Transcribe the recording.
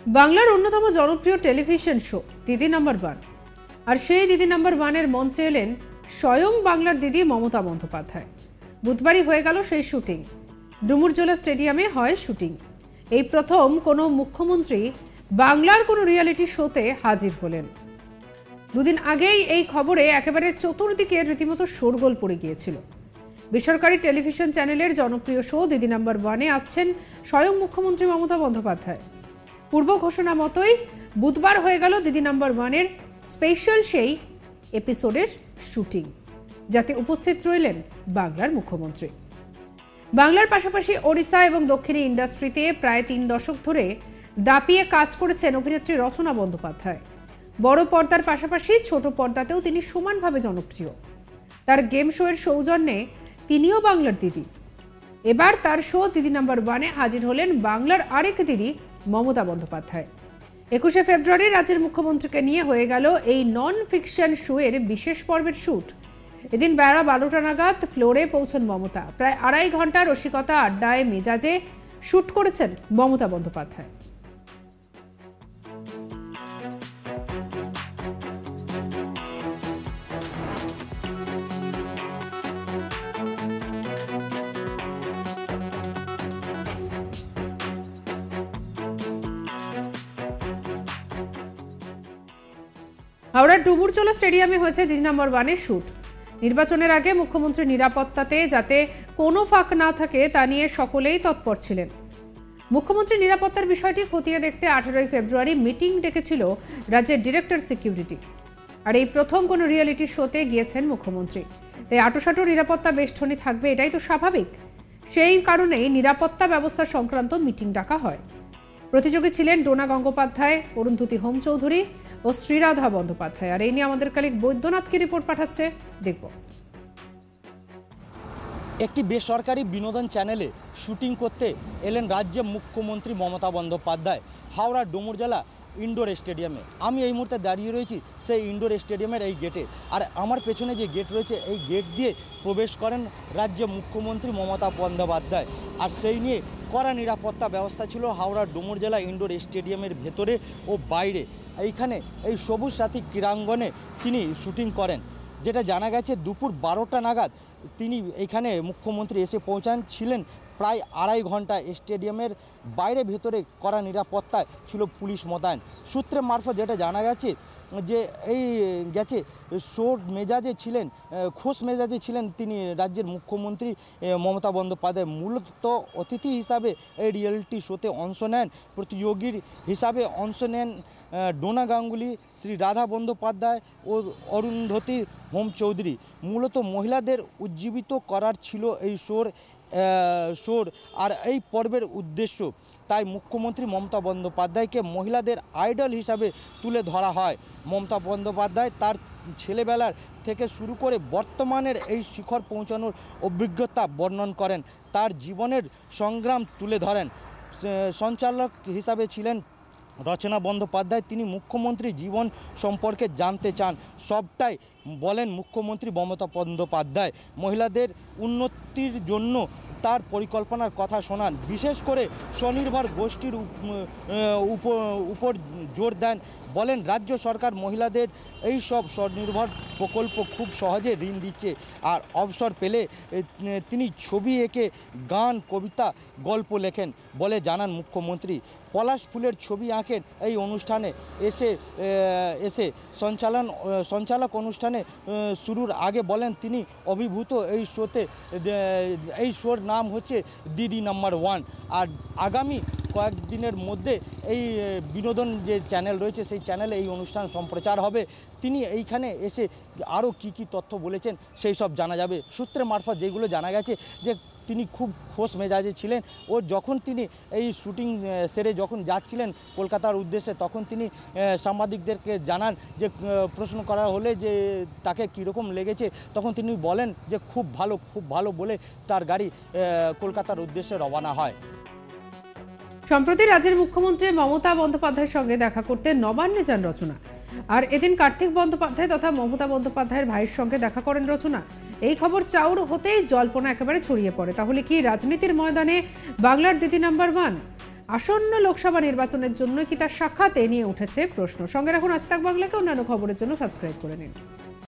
বাংলার অন্যতম জনপ্রিয় টেলিভিশন শো দিদি নাম্বার ওয়ান। আর সেই দিদি নাম্বার ওয়ানের মঞ্চে এলেন স্বয়ং বাংলার দিদি মমতা বন্দ্যোপাধ্যায়। বুধবারই হয়ে গেল সেই শুটিং। ডুমুরজলা স্টেডিয়ামে হয় শুটিং। এই প্রথম কোনো মুখ্যমন্ত্রী বাংলার কোনো রিয়েলিটি শোতে হাজির হলেন। দুদিন আগেই এই খবরে একেবারে চতুর্দিকে রীতিমতো শোরগোল পড়ে গিয়েছিল। বেসরকারি টেলিভিশন চ্যানেলের জনপ্রিয় শো দিদি নাম্বার ওয়ানে আসছেন স্বয়ং মুখ্যমন্ত্রী মমতা বন্দ্যোপাধ্যায়। পূর্ব ঘোষণা মতোই বুধবার হয়ে গেল দিদি নাম্বার ওয়ানের স্পেশাল সেই এপিসোডের শুটিং, যাতে উপস্থিত রইলেন বাংলার মুখ্যমন্ত্রী। বাংলার পাশাপাশি ওড়িশা এবং দক্ষিণী ইন্ডাস্ট্রিতে প্রায় 3 দশক ধরে দাপিয়ে কাজ করেছেন অভিনেত্রী রচনা বন্দ্যোপাধ্যায়। বড় পর্দার পাশাপাশি ছোট পর্দাতেও তিনি সমানভাবে জনপ্রিয়। তার গেম শোয়ের সৌজন্যে তিনিও বাংলার দিদি। এবার তার শো দিদি নাম্বার ওয়ানে হাজির হলেন বাংলার আরেক দিদি মমতা বন্দ্যোপাধ্যায়। 21শে ফেব্রুয়ারি রাজ্যের মুখ্যমন্ত্রীকে নিয়ে হয়ে গেল এই নন ফিকশন শোয়ের বিশেষ পর্বের শুট। এদিন বেলা 12টা নাগাদ ফ্লোরে পৌঁছন মমতা। প্রায় 2.5 ঘন্টা রসিকতা আড্ডায় মেজাজে শুট করেছেন মমতা বন্দ্যোপাধ্যায়। হাওড়ার ডুমুরজলা স্টেডিয়ামে হয়েছে দিদি নাম্বার ওয়ানের শুট। নির্বাচনের আগে মুখ্যমন্ত্রীর নিরাপত্তাতে যাতে কোনো ফাঁক না থাকে তা নিয়ে সকলেই তৎপর ছিলেন। মুখ্যমন্ত্রীর নিরাপত্তার বিষয়টি খতিয়ে দেখতে 18ই ফেব্রুয়ারি মিটিং ডেকেছিল রাজ্যের ডিরেক্টর সিকিউরিটি। আর এই প্রথম কোনো রিয়েলিটি শোতে গিয়েছেন মুখ্যমন্ত্রী, তাই আঁটোসাঁটো নিরাপত্তা বেষ্টনী থাকবে, এটাই তো স্বাভাবিক। সেই কারণেই নিরাপত্তা ব্যবস্থা সংক্রান্ত মিটিং ডাকা হয়। প্রতিযোগী ছিলেন ডোনা গঙ্গোপাধ্যায়, অরুন্ধতী হোম চৌধুরী ও শ্রীরাধা বন্দ্যোপাধ্যায়। আর এই নিয়ে আমাদের কালিক বৈদ্যনাথকে রিপোর্ট পাঠাচ্ছে, দেখব। একটি বেসরকারি বিনোদন চ্যানেলে শুটিং করতে এলেন রাজ্যের মুখ্যমন্ত্রী মমতা বন্দ্যোপাধ্যায় হাওড়ার ডুমুরজলা ইনডোর স্টেডিয়ামে। আমি এই মুহূর্তে দাঁড়িয়ে রয়েছি সেই ইনডোর স্টেডিয়ামের এই গেটে। আর আমার পেছনে যে গেট রয়েছে এই গেট দিয়ে প্রবেশ করেন রাজ্যের মুখ্যমন্ত্রী মমতা বন্দ্যোপাধ্যায়। আর সেই নিয়ে কড়া নিরাপত্তা ব্যবস্থা ছিল হাওড়ার ডুমুরজলা ইনডোর স্টেডিয়ামের ভেতরে ও বাইরে। এইখানে এই সবুজ সাথী ক্রীড়াঙ্গনে তিনি শুটিং করেন। যেটা জানা গেছে দুপুর 12টা নাগাদ তিনি এখানে মুখ্যমন্ত্রী এসে পৌঁছান। প্রায় 2.5 ঘন্টা স্টেডিয়ামের বাইরে ভেতরে কড়া নিরাপত্তায় ছিল পুলিশ মোতায়েন। সূত্রের মারফত যেটা জানা গেছে যে খোশ মেজাজে ছিলেন তিনি রাজ্যের মুখ্যমন্ত্রী মমতা বন্দ্যোপাধ্যায়। মূলত অতিথি হিসাবে এই রিয়েলিটি শোতে অংশ নেন, প্রতিযোগীর হিসাবে অংশ নেন ডোনা গাঙ্গুলি, শ্রীরাধা বন্দ্যোপাধ্যায় ও অরুন্ধতী হোম চৌধুরী। মূলত মহিলাদের উজ্জীবিত করার ছিল এই শোর আর এই পর্বের উদ্দেশ্য। তাই মুখ্যমন্ত্রী মমতা বন্দ্যোপাধ্যায়কে মহিলাদের আইডল হিসাবে তুলে ধরা হয়। মমতা বন্দ্যোপাধ্যায় তার ছেলেবেলার থেকে শুরু করে বর্তমানের এই শিখর পৌঁছানোর অভিজ্ঞতা বর্ণন করেন, তার জীবনের সংগ্রাম তুলে ধরেন। সঞ্চালক হিসাবে ছিলেন রচনা বন্দ্যোপাধ্যায়। তিনি মুখ্যমন্ত্রীর জীবন সম্পর্কে জানতে চান, সবটাই বলেন মুখ্যমন্ত্রী মমতা বন্দ্যোপাধ্যায়। মহিলাদের উন্নতির জন্য তার পরিকল্পনার কথা শোনান, বিশেষ করে স্বনির্ভর গোষ্ঠীর উপর জোর দেন। বলেন রাজ্য সরকার মহিলাদের এই সব স্বনির্ভর প্রকল্প খুব সহজে ঋণ দিচ্ছে। আর অবসর পেলে তিনি ছবি এঁকে গান, কবিতা, গল্প লেখেন বলে জানান মুখ্যমন্ত্রী। পলাশ ফুলের ছবি আঁকেন এই অনুষ্ঠানে এসে সঞ্চালক অনুষ্ঠানে শুরুর আগে বলেন তিনি অভিভূত এই শোতে। এই শোর নাম হচ্ছে দিদি নাম্বার ওয়ান। আর আগামী কয়েকদিনের মধ্যে এই বিনোদন যে চ্যানেল রয়েছে সেই চ্যানেলে এই অনুষ্ঠান সম্প্রচার হবে। তিনি এইখানে এসে আরও কি তথ্য বলেছেন সেই সব জানা যাবে। সূত্রের মারফত যেগুলো জানা গেছে যে তিনি খুব খোশ মেজাজে ছিলেন। ও যখন তিনি এই শুটিং সেরে যখন যাচ্ছিলেন কলকাতার উদ্দেশ্যে, তখন তিনি সাংবাদিকদেরকে জানান যে প্রশ্ন করা হলে যে তাকে কীরকম লেগেছে, তখন তিনি বলেন যে খুব ভালো বলে তার গাড়ি কলকাতার উদ্দেশ্যে রওনা হয়। সম্প্রতি রাজ্যের মুখ্যমন্ত্রী মমতা বন্দ্যোপাধ্যায়ের সঙ্গে দেখা করতে নবান্নে যান রচনা। আর এদিন কার্তিক বন্দ্যোপাধ্যায় তথা মমতা বন্দ্যোপাধ্যায়ের ভাইয়ের সঙ্গে দেখা করেন রচনা। এই খবর চাউর হতেই জল্পনা একেবারে ছড়িয়ে পড়ে। তাহলে কি রাজনীতির ময়দানে বাংলার দিদি নাম্বার ওয়ান? আসন্ন লোকসভা নির্বাচনের জন্য কি তার সাক্ষাৎ এ নিয়ে উঠেছে প্রশ্ন। সঙ্গে রাখুন আজ তাক বাংলাকে, অন্যান্য খবরের জন্য সাবস্ক্রাইব করে নিন।